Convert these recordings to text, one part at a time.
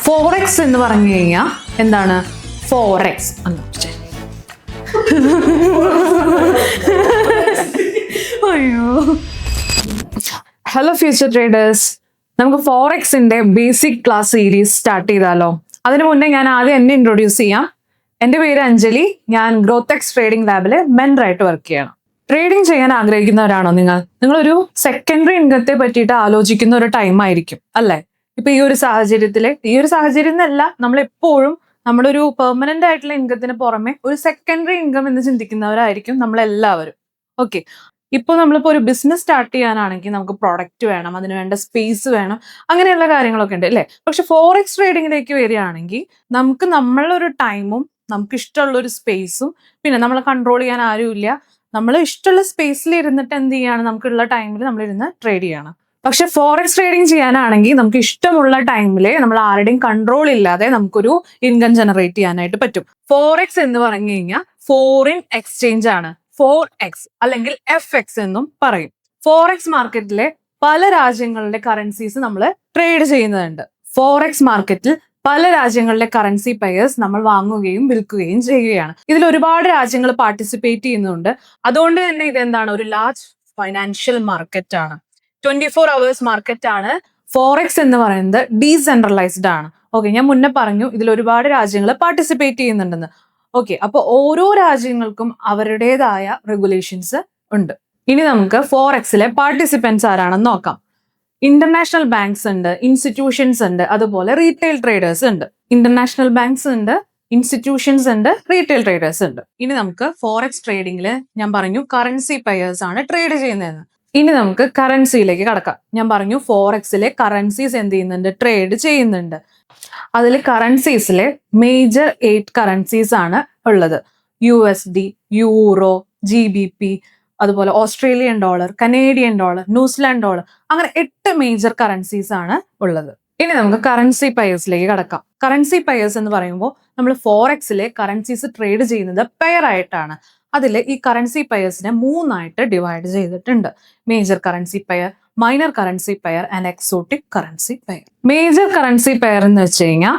Forex എന്ന് പറഞ്ഞു കഴിഞ്ഞാൽ എന്താണ്? ഫോറെക്സ് അയ്യോ. ഹലോ ഫ്യൂച്ചർ ട്രേഡേഴ്സ്, നമുക്ക് ഫോറെക്സിന്റെ ബേസിക് ക്ലാസ് സീരീസ് സ്റ്റാർട്ട് ചെയ്താലോ? അതിനു മുന്നേ ഞാൻ ആദ്യം എന്നെ ഇൻട്രൊഡ്യൂസ് ചെയ്യാം. എൻ്റെ പേര് അഞ്ജലി. ഞാൻ ഗ്രോത്തെക്സ് ട്രേഡിംഗ് ലാബില് മെന്ററായിട്ട് വർക്ക് ചെയ്യണം. ട്രേഡിംഗ് ചെയ്യാൻ ആഗ്രഹിക്കുന്നവരാണോ നിങ്ങളൊരു സെക്കൻഡറി ഇൻകത്തെ പറ്റിയിട്ട് ആലോചിക്കുന്ന ഒരു ടൈം ആയിരിക്കും അല്ലേ? ഇപ്പൊ ഈ ഒരു സാഹചര്യം എന്നല്ല, നമ്മളെപ്പോഴും നമ്മളൊരു പെർമനന്റ് ആയിട്ടുള്ള ഇൻകത്തിന് പുറമെ ഒരു സെക്കൻഡറി ഇൻകം എന്ന് ചിന്തിക്കുന്നവരായിരിക്കും നമ്മളെല്ലാവരും. ഓക്കെ, ഇപ്പൊ നമ്മളിപ്പോ ഒരു ബിസിനസ് സ്റ്റാർട്ട് ചെയ്യാനാണെങ്കിൽ നമുക്ക് പ്രൊഡക്റ്റ് വേണം, അതിന് വേണ്ട സ്പേസ് വേണം, അങ്ങനെയുള്ള കാര്യങ്ങളൊക്കെ ഉണ്ട് അല്ലേ? പക്ഷെ ഫോറെക്സ് ട്രേഡിങ്ങിലേക്ക് വരികയാണെങ്കിൽ നമുക്ക് നമ്മളൊരു ടൈമും നമുക്ക് ഇഷ്ടമുള്ള ഒരു സ്പേസും പിന്നെ നമ്മളെ കൺട്രോൾ ചെയ്യാൻ ആരുമില്ല. നമ്മൾ ഇഷ്ടമുള്ള സ്പേസിൽ ഇരുന്നിട്ട് എന്ത് ചെയ്യാണ്, നമുക്കുള്ള ടൈമിൽ നമ്മൾ ഇരുന്ന് ട്രേഡ് ചെയ്യണം. പക്ഷെ ഫോറെക്സ് ട്രേഡിങ് ചെയ്യാനാണെങ്കിൽ നമുക്ക് ഇഷ്ടമുള്ള ടൈമിൽ നമ്മൾ ആരുടെയും കൺട്രോൾ ഇല്ലാതെ നമുക്കൊരു ഇൻകം ജനറേറ്റ് ചെയ്യാനായിട്ട് പറ്റും. ഫോറെക്സ് എന്ന് പറഞ്ഞു കഴിഞ്ഞാൽ ഫോറിൻ എക്സ്ചേഞ്ച് ആണ്. 4x അല്ലെങ്കിൽ FX എന്നും പറയും. ഫോറെക്സ് മാർക്കറ്റിലെ പല രാജ്യങ്ങളുടെ കറൻസീസ് നമ്മൾ ട്രേഡ് ചെയ്യുന്നുണ്ട്. ഫോറെക്സ് മാർക്കറ്റിൽ പല രാജ്യങ്ങളിലെ കറൻസി പെയർസ് നമ്മൾ വാങ്ങുകയും വിൽക്കുകയും ചെയ്യുകയാണ്. ഇതിൽ ഒരുപാട് രാജ്യങ്ങൾ പാർട്ടിസിപ്പേറ്റ് ചെയ്യുന്നുണ്ട്. അതുകൊണ്ട് തന്നെ ഇതെന്താണ്, ഒരു ലാർജ് ഫൈനാൻഷ്യൽ മാർക്കറ്റ് ആണ്. 24 hours മാർക്കറ്റ് ആണ്. ഫോറെക്സ് എന്ന് പറയുന്നത് ഡീസെൻട്രലൈസ്ഡ് ആണ്. ഓക്കെ, ഞാൻ മുന്നേ പറഞ്ഞു ഇതിൽ ഒരുപാട് രാജ്യങ്ങൾ പാർട്ടിസിപ്പേറ്റ് ചെയ്യുന്നുണ്ടെന്ന്. ഓക്കെ, അപ്പൊ ഓരോ രാജ്യങ്ങൾക്കും അവരുടേതായ റെഗുലേഷൻസ് ഉണ്ട്. ഇനി നമുക്ക് ഫോറെക്സിലെ പാർട്ടിസിപ്പൻസ് ആരാണെന്ന് നോക്കാം. ഇന്റർനാഷണൽ ബാങ്ക്സ് ഉണ്ട്, ഇൻസ്റ്റിറ്റ്യൂഷൻസ് ഉണ്ട്, അതുപോലെ റീറ്റെയിൽ ട്രേഡേഴ്സ് ഉണ്ട്. ഇന്റർനാഷണൽ ബാങ്ക്സ് ഉണ്ട്, ഇൻസ്റ്റിറ്റ്യൂഷൻസ് ഉണ്ട്, റീറ്റെയിൽ ട്രേഡേഴ്സ് ഉണ്ട്. ഇനി നമുക്ക് ഫോറെക്സ് ട്രേഡിംഗിൽ ഞാൻ പറഞ്ഞു കറൻസി പെയർസ് ആണ് ട്രേഡ് ചെയ്യുന്നതെന്ന്. ഇനി നമുക്ക് കറൻസിയിലേക്ക് കടക്കാം. ഞാൻ പറഞ്ഞു ഫോറെക്സിലെ കറൻസീസ് എന്ത് ചെയ്യുന്നുണ്ട്, ട്രേഡ് ചെയ്യുന്നുണ്ട്. അതിൽ കറൻസീസിലെ മേജർ 8 കറൻസീസ് ആണ് ഉള്ളത്. USD, യൂറോ, GBP, അതുപോലെ Australian dollar, Canadian dollar, New Zealand dollar, അങ്ങനെ 8 മേജർ കറൻസീസ് ആണ് ഉള്ളത്. ഇനി നമുക്ക് കറൻസി പെയർസിലേക്ക് കടക്കാം. കറൻസി പെയർസ് എന്ന് പറയുമ്പോൾ നമ്മൾ ഫോറെക്സിലെ കറൻസീസ് ട്രേഡ് ചെയ്യുന്നത് പെയർ ആയിട്ടാണ്. അതിൽ ഈ കറൻസി പെയർസിനെ 3ആയിട്ട് ഡിവൈഡ് ചെയ്തിട്ടുണ്ട്. Major currency pair, minor currency pair and exotic currency pair. Major currency pair എന്ന് വെച്ച് കഴിഞ്ഞാൽ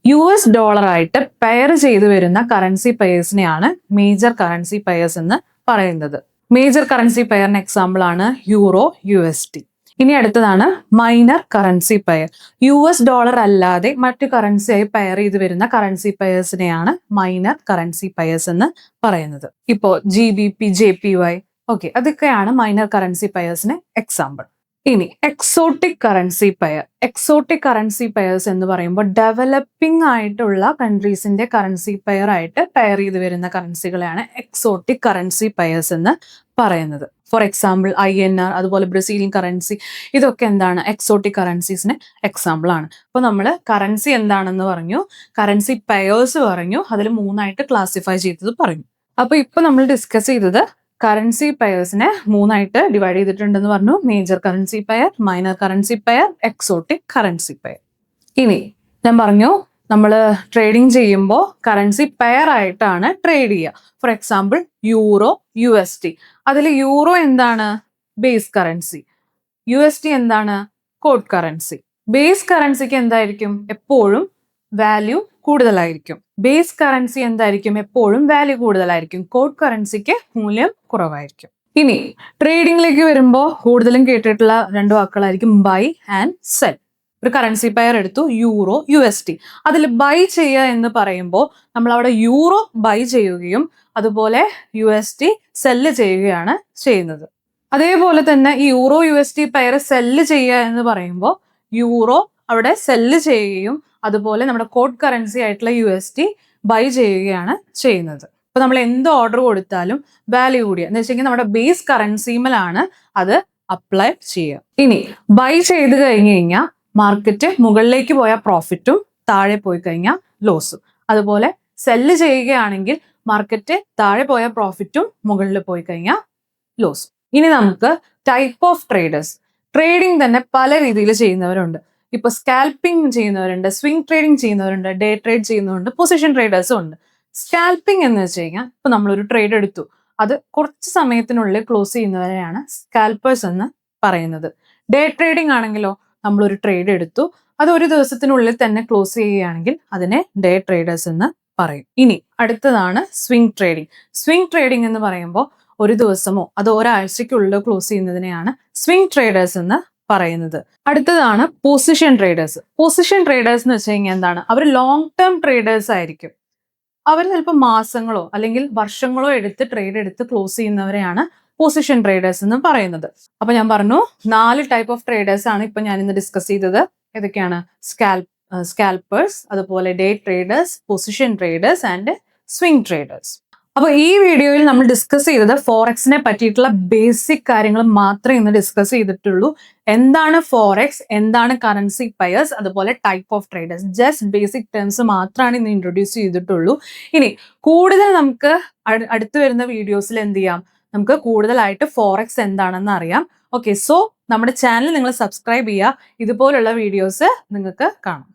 US ഡോളർ ആയിട്ട് പെയർ ചെയ്തു വരുന്ന കറൻസി പെയർസിനെയാണ് മേജർ കറൻസി പെയർസ് എന്ന് പറയുന്നത്. മേജർ കറൻസി പെയറിന് എക്സാമ്പിൾ ആണ് യൂറോ, USD. ഇനി അടുത്തതാണ് minor currency pair. US dollar അല്ലാതെ മറ്റു കറൻസിയായി പെയർ ചെയ്ത് വരുന്ന കറൻസി പെയർസിനെയാണ് മൈനർ കറൻസി പെയർസ് എന്ന് പറയുന്നത്. ഇപ്പോ GBP, JPY, ഓക്കെ, അതൊക്കെയാണ് മൈനർ കറൻസി പെയർസിന് എക്സാമ്പിൾ. ഇനി exotic currency pair. Exotic currency pairs എന്ന് പറയുമ്പോൾ ഡെവലപ്പിംഗ് ആയിട്ടുള്ള കൺട്രീസിന്റെ കറൻസി പെയർ ആയിട്ട് പെയർ ചെയ്ത് വരുന്ന കറൻസികളെയാണ് എക്സോട്ടിക് കറൻസി പെയർസ് എന്ന് പറയുന്നത്. ഫോർ എക്സാമ്പിൾ INR, അതുപോലെ ബ്രസീലിയൻ കറൻസി, ഇതൊക്കെ എന്താണ്, എക്സോട്ടിക് കറൻസീസിന് എക്സാമ്പിൾ ആണ്. അപ്പോൾ നമ്മൾ കറൻസി എന്താണെന്ന് പറഞ്ഞു, കറൻസി പെയർസ് പറഞ്ഞു, അതിൽ 3ആയിട്ട് ക്ലാസിഫൈ ചെയ്തത് പറഞ്ഞു. അപ്പോൾ ഇപ്പൊ നമ്മൾ ഡിസ്കസ് ചെയ്തത് കറൻസി പെയർസിനെ 3ആയിട്ട് ഡിവൈഡ് ചെയ്തിട്ടുണ്ടെന്ന് പറഞ്ഞു. Major currency pair, minor currency pair, exotic currency pair. ഇനി ഞാൻ പറഞ്ഞു നമ്മൾ ട്രേഡിംഗ് ചെയ്യുമ്പോൾ കറൻസി പെയർ ആയിട്ടാണ് ട്രേഡ് ചെയ്യുക. For example euro, USD. അതിൽ യൂറോ എന്താണ്, ബേസ് കറൻസി. USD എന്താണ്, കോഡ് കറൻസി. ബേസ് കറൻസിക്ക് എന്തായിരിക്കും, എപ്പോഴും വാല്യൂ കൂടുതലായിരിക്കും. ബേസ് കറൻസി എന്തായിരിക്കും, എപ്പോഴും വാല്യൂ കൂടുതലായിരിക്കും. കോഡ് കറൻസിക്ക് മൂല്യം കുറവായിരിക്കും. ഇനി ട്രേഡിംഗിലേക്ക് വരുമ്പോൾ കൂടുതലും കേട്ടിട്ടുള്ള 2 വാക്കുകളായിരിക്കും ബൈ ആൻഡ് സെൽ. ഒരു കറൻസി പെയർ എടുത്തു, യൂറോ, USD. അതിൽ ബൈ ചെയ്യുക എന്ന് പറയുമ്പോൾ നമ്മൾ അവിടെ യൂറോ ബൈ ചെയ്യുകയും അതുപോലെ USD സെല്ല് ചെയ്യുകയാണ് ചെയ്യുന്നത്. അതേപോലെ തന്നെ ഈ യൂറോ USD പെയർ സെല്ല് ചെയ്യുക എന്ന് പറയുമ്പോൾ യൂറോ അവിടെ സെല്ല് ചെയ്യുകയും അതുപോലെ നമ്മുടെ കോഡ് കറൻസി ആയിട്ടുള്ള USD ബൈ ചെയ്യുകയാണ് ചെയ്യുന്നത്. ഇപ്പൊ നമ്മൾ എന്ത് ഓർഡർ കൊടുത്താലും വാല്യൂ കൂടിയ എന്ന് വെച്ചെങ്കിൽ നമ്മുടെ ബേസ് കറൻസിമലാണ് അത് അപ്ലൈ ചെയ്യുക. ഇനി ബൈ ചെയ്ത് കഴിഞ്ഞ് കഴിഞ്ഞാൽ മാർക്കറ്റ് മുകളിലേക്ക് പോയ പ്രോഫിറ്റും താഴെ പോയി കഴിഞ്ഞാൽ ലോസും. അതുപോലെ സെല്ല് ചെയ്യുകയാണെങ്കിൽ മാർക്കറ്റ് താഴെ പോയ പ്രോഫിറ്റും മുകളിൽ പോയി കഴിഞ്ഞാൽ ലോസും. ഇനി നമുക്ക് ടൈപ്പ് ഓഫ് ട്രേഡേഴ്സ്. ട്രേഡിംഗ് തന്നെ പല രീതിയിൽ ചെയ്യുന്നവരുണ്ട്. ഇപ്പൊ സ്കാൽപ്പിംഗ് ചെയ്യുന്നവരുണ്ട്, സ്വിംഗ് ട്രേഡിംഗ് ചെയ്യുന്നവരുണ്ട്, ഡേ ട്രേഡ് ചെയ്യുന്നവരുണ്ട്, പൊസിഷൻ ട്രേഡേഴ്സും ഉണ്ട്. സ്കാൽപ്പിംഗ് എന്ന് വെച്ച് കഴിഞ്ഞാൽ ഇപ്പൊ നമ്മളൊരു ട്രേഡ് എടുത്തു, അത് കുറച്ച് സമയത്തിനുള്ളിൽ ക്ലോസ് ചെയ്യുന്നവരെയാണ് സ്കാൽപ്പേഴ്സ് എന്ന് പറയുന്നത്. ഡേ ട്രേഡിംഗ് ആണെങ്കിലോ നമ്മളൊരു ട്രേഡ് എടുത്തു, അത് ഒരു ദിവസത്തിനുള്ളിൽ തന്നെ ക്ലോസ് ചെയ്യുകയാണെങ്കിൽ അതിനെ ഡേ ട്രേഡേഴ്സ് എന്ന് പറയും. ഇനി അടുത്തതാണ് സ്വിംഗ് ട്രേഡിംഗ്. സ്വിംഗ് ട്രേഡിംഗ് എന്ന് പറയുമ്പോൾ ഒരു ദിവസമോ അത് ഒരാഴ്ചയ്ക്കുള്ളിൽ ക്ലോസ് ചെയ്യുന്നതിനെയാണ് സ്വിംഗ് ട്രേഡേഴ്സ് എന്ന് പറയുന്നത്. അടുത്തതാണ് പൊസിഷൻ ട്രേഡേഴ്സ്. പൊസിഷൻ ട്രേഡേഴ്സ് എന്ന് വെച്ച് കഴിഞ്ഞാൽ എന്താണ്? അവർ ലോങ് ടേം ട്രേഡേഴ്സ് ആയിരിക്കും. അവർ ചിലപ്പോൾ മാസങ്ങളോ അല്ലെങ്കിൽ വർഷങ്ങളോ ട്രേഡ് എടുത്ത് ക്ലോസ് ചെയ്യുന്നവരെയാണ് പൊസിഷൻ ട്രേഡേഴ്സ് എന്ന് പറയുന്നത്. അപ്പൊ ഞാൻ പറഞ്ഞു 4 ടൈപ്പ് ഓഫ് ട്രേഡേഴ്സ് ആണ് ഇപ്പൊ ഞാൻ ഇന്ന് ഡിസ്കസ് ചെയ്തത്. ഏതൊക്കെയാണ്? സ്കാൽപ്പേഴ്സ്, അതുപോലെ day traders, position traders and swing traders. അപ്പോൾ ഈ വീഡിയോയിൽ നമ്മൾ ഡിസ്കസ് ചെയ്തത് ഫോറക്സിനെ പറ്റിയിട്ടുള്ള ബേസിക് കാര്യങ്ങൾ മാത്രമേ ഇന്ന് ഡിസ്കസ് ചെയ്തിട്ടുള്ളൂ. എന്താണ് ഫോറക്സ്, എന്താണ് കറൻസി പെയർസ്, അതുപോലെ type of traders, just basic terms മാത്രമാണ് ഇന്ന് ഇൻട്രൊഡ്യൂസ് ചെയ്തിട്ടുള്ളൂ. ഇനി കൂടുതൽ നമുക്ക് അടുത്ത് വരുന്ന വീഡിയോസിൽ എന്ത് ചെയ്യാം, നമുക്ക് കൂടുതലായിട്ട് ഫോറക്സ് എന്താണെന്ന് അറിയാം. ഓക്കെ, സോ നമ്മുടെ ചാനൽ നിങ്ങൾ സബ്സ്ക്രൈബ് ചെയ്യുക. ഇതുപോലുള്ള വീഡിയോസ് നിങ്ങൾക്ക് കാണാം.